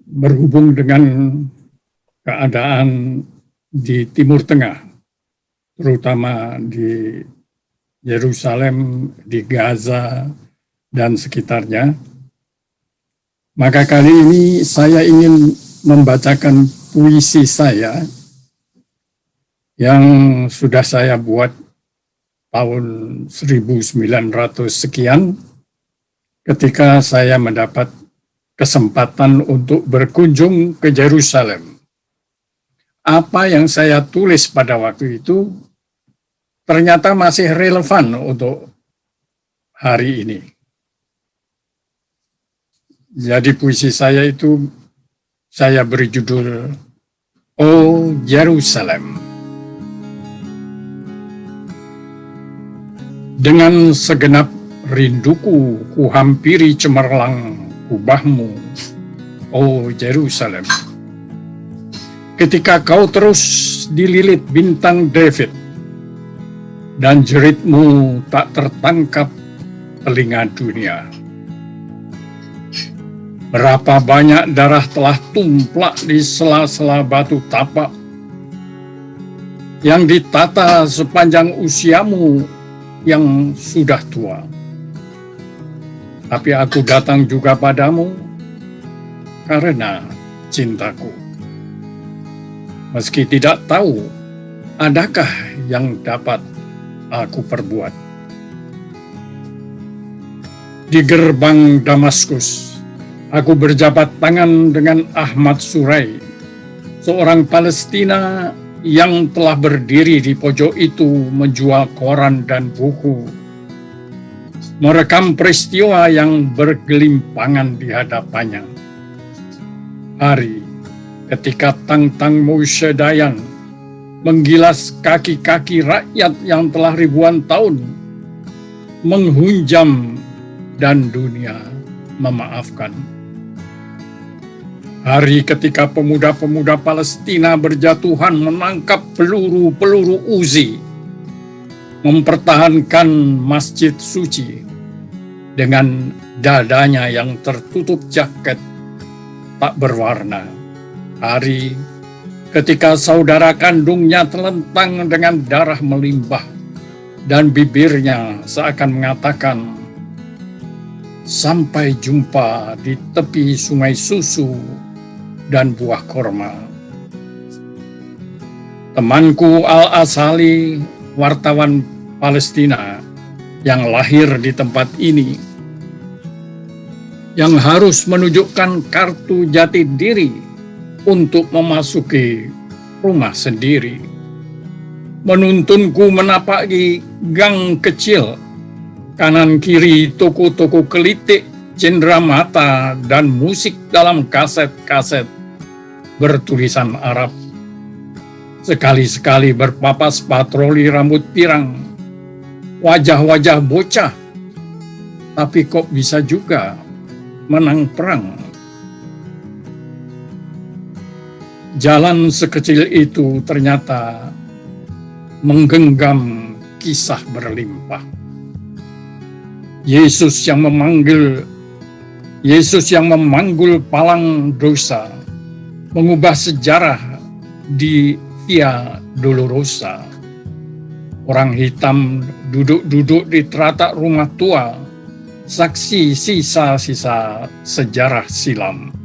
berhubung dengan keadaan di Timur Tengah, terutama di Yerusalem, di Gaza, dan sekitarnya. Maka kali ini saya ingin membacakan puisi saya yang sudah saya buat tahun 1900 sekian ketika saya mendapat kesempatan untuk berkunjung ke Yerusalem. Apa yang saya tulis pada waktu itu ternyata masih relevan untuk hari ini. Jadi puisi saya itu saya beri judul "Oh Yerusalem". Dengan segenap rinduku kuhampiri cemerlang kubahmu, oh Yerusalem. Ketika kau terus dililit bintang David, dan jeritmu tak tertangkap telinga dunia. Berapa banyak darah telah tumplak di sela-sela batu tapak yang ditata sepanjang usiamu yang sudah tua. Tapi aku datang juga padamu karena cintaku. Meski tidak tahu adakah yang dapat aku perbuat. Di gerbang Damaskus, aku berjabat tangan dengan Ahmad Surai, seorang Palestina yang telah berdiri di pojok itu menjual koran dan buku, merekam peristiwa yang bergelimpangan di hadapannya. Hari ketika Tang-Tang Moshe Dayan menggilas kaki-kaki rakyat yang telah ribuan tahun menghunjam dan dunia memaafkan. Hari ketika pemuda-pemuda Palestina berjatuhan menangkap peluru-peluru Uzi, mempertahankan masjid suci dengan dadanya yang tertutup jaket tak berwarna. Hari ketika saudara kandungnya terlentang dengan darah melimpah dan bibirnya seakan mengatakan, "Sampai jumpa di tepi sungai susu dan buah korma." Temanku Al-Asali, wartawan Palestina yang lahir di tempat ini, yang harus menunjukkan kartu jati diri untuk memasuki rumah sendiri, menuntunku menapaki gang kecil, kanan kiri toko-toko kelitik, cenderamata, dan musik dalam kaset-kaset bertulisan Arab. Sekali-sekali berpapas patroli rambut pirang, wajah-wajah bocah, tapi kok bisa juga menang perang. Jalan sekecil itu ternyata menggenggam kisah berlimpah. Yesus yang memanggul palang dosa, mengubah sejarah di Via Dolorosa. Orang hitam duduk-duduk di teratak rumah tua, saksi sisa-sisa sejarah silam.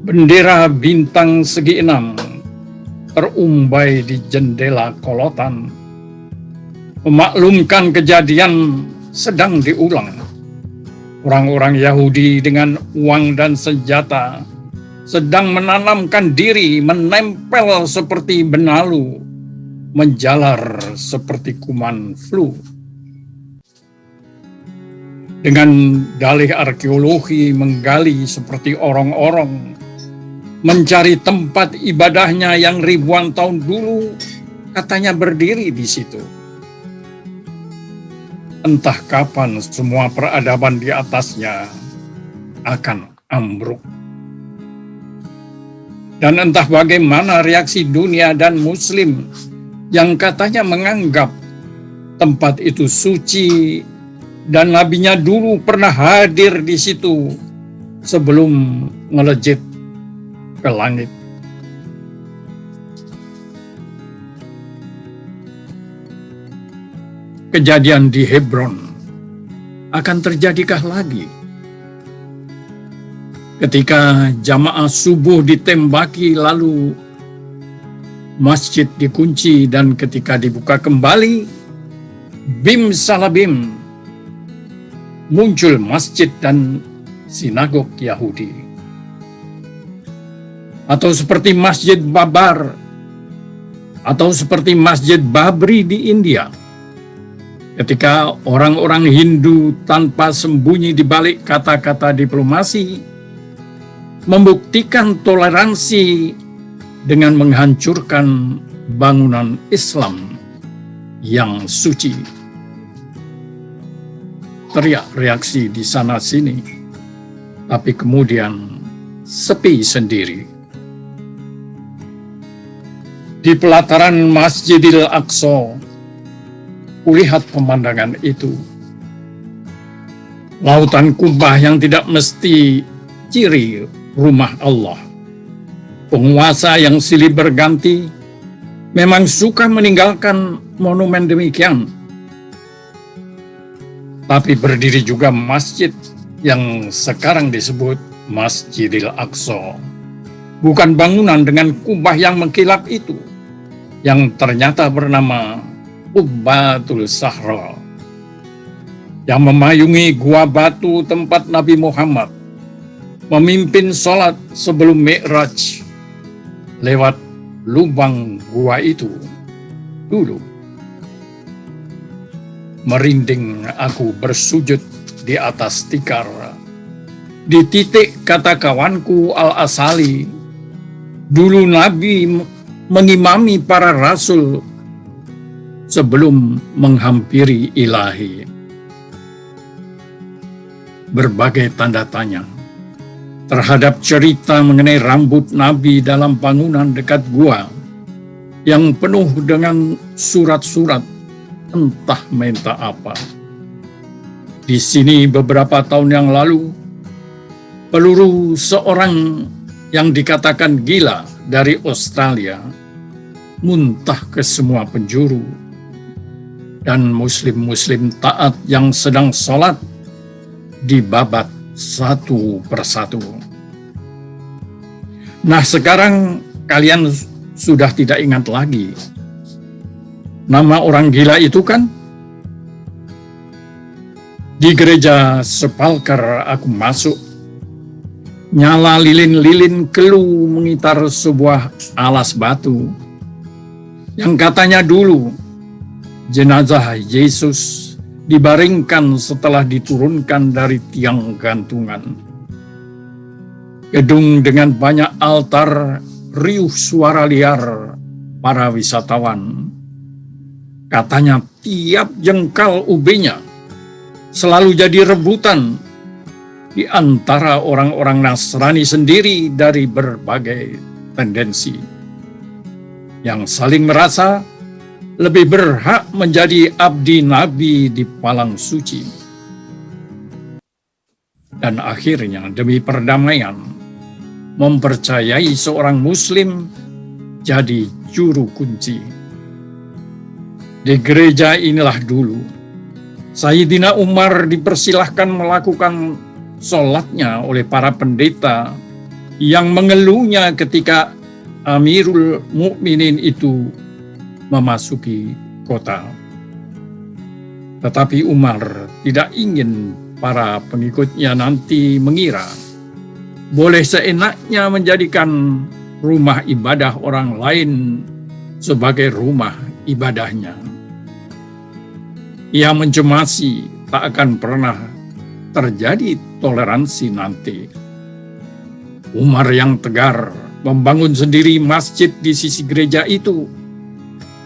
Bendera bintang segi 6 terumbai di jendela kolotan, memaklumkan kejadian sedang diulang. Orang-orang Yahudi dengan uang dan senjata sedang menanamkan diri, menempel seperti benalu, menjalar seperti kuman flu. Dengan dalih arkeologi menggali seperti orang-orang, mencari tempat ibadahnya yang ribuan tahun dulu katanya berdiri di situ. Entah kapan semua peradaban di atasnya akan ambruk. Dan entah bagaimana reaksi dunia dan muslim yang katanya menganggap tempat itu suci dan nabinya dulu pernah hadir di situ sebelum melejit ke langit. Kejadian di Hebron akan terjadikah lagi? Ketika jamaah subuh ditembaki lalu masjid dikunci dan ketika dibuka kembali, bim salabim, muncul masjid dan sinagog Yahudi. Atau seperti Masjid Babar, atau seperti Masjid Babri di India. Ketika orang-orang Hindu tanpa sembunyi di balik kata-kata diplomasi, membuktikan toleransi dengan menghancurkan bangunan Islam yang suci. Teriak reaksi di sana-sini, tapi kemudian sepi sendiri. Di pelataran Masjidil Aqsa, kulihat pemandangan itu. Lautan Kubah yang tidak mesti ciri rumah Allah. Penguasa yang silih berganti memang suka meninggalkan monumen demikian. Tapi berdiri juga masjid yang sekarang disebut Masjidil Aqsa. Bukan bangunan dengan kubah yang mengkilap itu, yang ternyata bernama Qubbatul Sahra, yang memayungi gua batu tempat Nabi Muhammad memimpin sholat sebelum Mi'raj lewat lubang gua itu dulu. Merinding aku bersujud di atas tikar, di titik kata kawanku Al-Asali, dulu Nabi mengimami para rasul sebelum menghampiri ilahi. Berbagai tanda tanya terhadap cerita mengenai rambut Nabi dalam bangunan dekat gua yang penuh dengan surat-surat entah minta apa. Di sini beberapa tahun yang lalu, peluru seorang yang dikatakan gila dari Australia muntah ke semua penjuru, dan muslim-muslim taat yang sedang sholat dibabat satu persatu. Nah, sekarang kalian sudah tidak ingat lagi nama orang gila itu kan? Di gereja Sepalker aku masuk, nyala lilin-lilin kelu mengitar sebuah alas batu yang katanya dulu jenazah Yesus dibaringkan setelah diturunkan dari tiang gantungan. Gedung dengan banyak altar, riuh suara liar para wisatawan. Katanya tiap jengkal ubenya selalu jadi rebutan di antara orang-orang Nasrani sendiri dari berbagai tendensi, yang saling merasa lebih berhak menjadi abdi Nabi di Palang Suci. Dan akhirnya demi perdamaian, mempercayai seorang Muslim jadi juru kunci. Di gereja inilah dulu Sayyidina Umar dipersilahkan melakukan sholatnya oleh para pendeta yang mengeluhnya ketika Amirul Mukminin itu memasuki kota. Tetapi Umar tidak ingin para pengikutnya nanti mengira boleh seenaknya menjadikan rumah ibadah orang lain sebagai rumah ibadahnya. Ia mencemasi tak akan pernah terjadi toleransi nanti. Umar yang tegar membangun sendiri masjid di sisi gereja itu,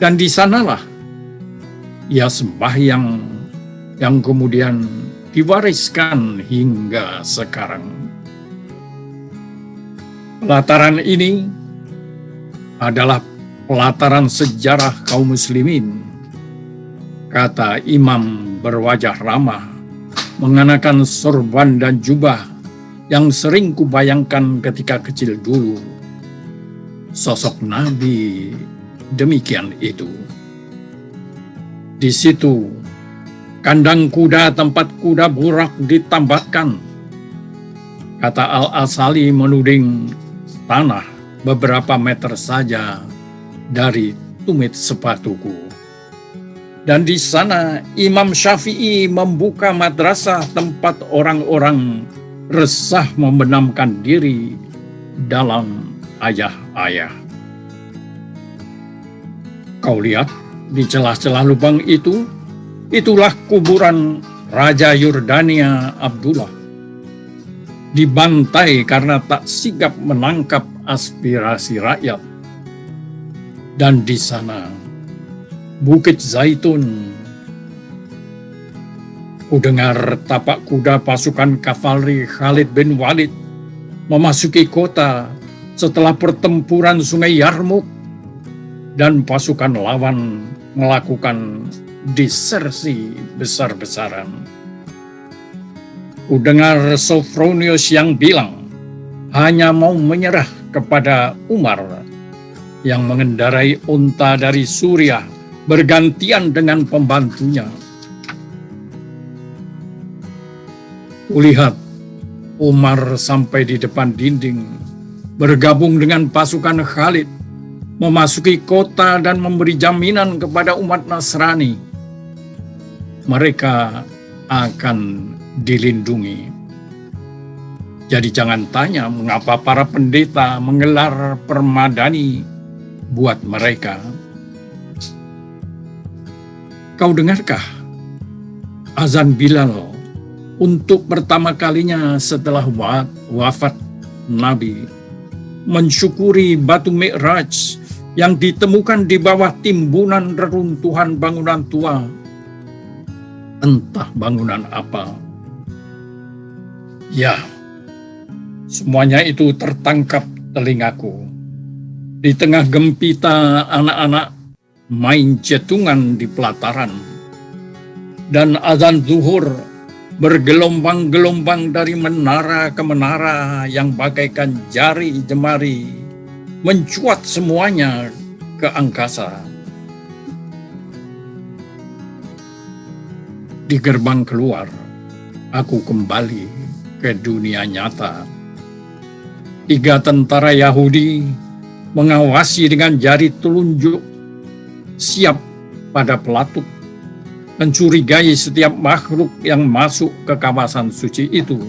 dan di sanalah ia sembahyang yang kemudian diwariskan hingga sekarang. Pelataran ini adalah pelataran sejarah kaum muslimin, kata imam berwajah ramah, mengenakan sorban dan jubah yang sering kubayangkan ketika kecil dulu. Sosok Nabi demikian itu. Di situ, kandang kuda tempat kuda burak ditambatkan. Kata Al-Asali menuding tanah beberapa meter saja dari tumit sepatuku. Dan di sana Imam Syafi'i membuka madrasah tempat orang-orang resah membenamkan diri dalam ayah-ayah. Kau lihat di celah-celah lubang itu, itulah kuburan Raja Yordania Abdullah. Dibantai karena tak sigap menangkap aspirasi rakyat. Dan di sana, Bukit Zaitun. Kudengar tapak kuda pasukan kavaleri Khalid bin Walid memasuki kota setelah pertempuran Sungai Yarmuk, dan pasukan lawan melakukan disersi besar-besaran. Kudengar Sophronius yang bilang hanya mau menyerah kepada Umar yang mengendarai unta dari Suriah bergantian dengan pembantunya. Kulihat Umar sampai di depan dinding, bergabung dengan pasukan Khalid, memasuki kota dan memberi jaminan kepada umat Nasrani. Mereka akan dilindungi. Jadi jangan tanya mengapa para pendeta menggelar permadani buat mereka. Kau dengarkah azan Bilal untuk pertama kalinya setelah wafat Nabi, mensyukuri batu Mi'raj yang ditemukan di bawah timbunan reruntuhan bangunan tua? Entah bangunan apa. Ya, semuanya itu tertangkap telingaku. Di tengah gempita anak-anak main cetungan di pelataran, dan azan zuhur bergelombang-gelombang dari menara ke menara yang bagaikan jari jemari, mencuat semuanya ke angkasa. Di gerbang keluar, aku kembali ke dunia nyata. 3 tentara Yahudi mengawasi dengan jari telunjuk, siap pada pelatuk, mencurigai setiap makhluk yang masuk ke kawasan suci itu.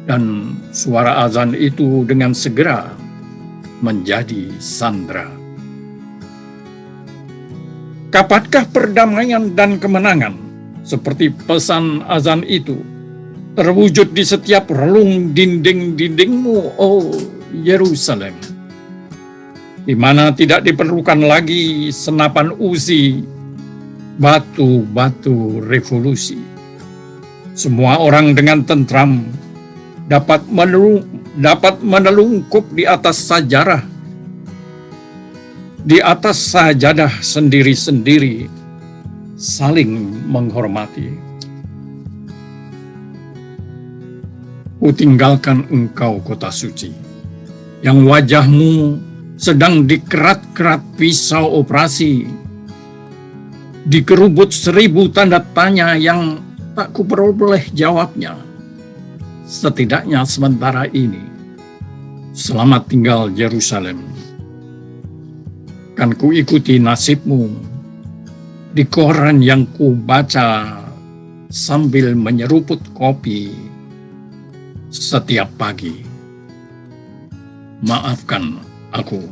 Dan suara azan itu dengan segera menjadi sandra. Kapatkah perdamaian dan kemenangan seperti pesan azan itu terwujud di setiap relung dinding-dindingmu, oh Yerusalem, di mana tidak diperlukan lagi senapan Uzi, batu-batu revolusi. Semua orang dengan tentram dapat menelungkup di atas sajarah, di atas sajadah sendiri-sendiri, saling menghormati. Kutinggalkan engkau kota suci, yang wajahmu sedang dikerat-kerat pisau operasi, dikerubut 1000 tanda tanya yang tak kuperoleh jawabnya. Setidaknya sementara ini. Selamat tinggal Yerusalem. Kan ku ikuti nasibmu di koran yang ku baca sambil menyeruput kopi setiap pagi. Maafkan aku.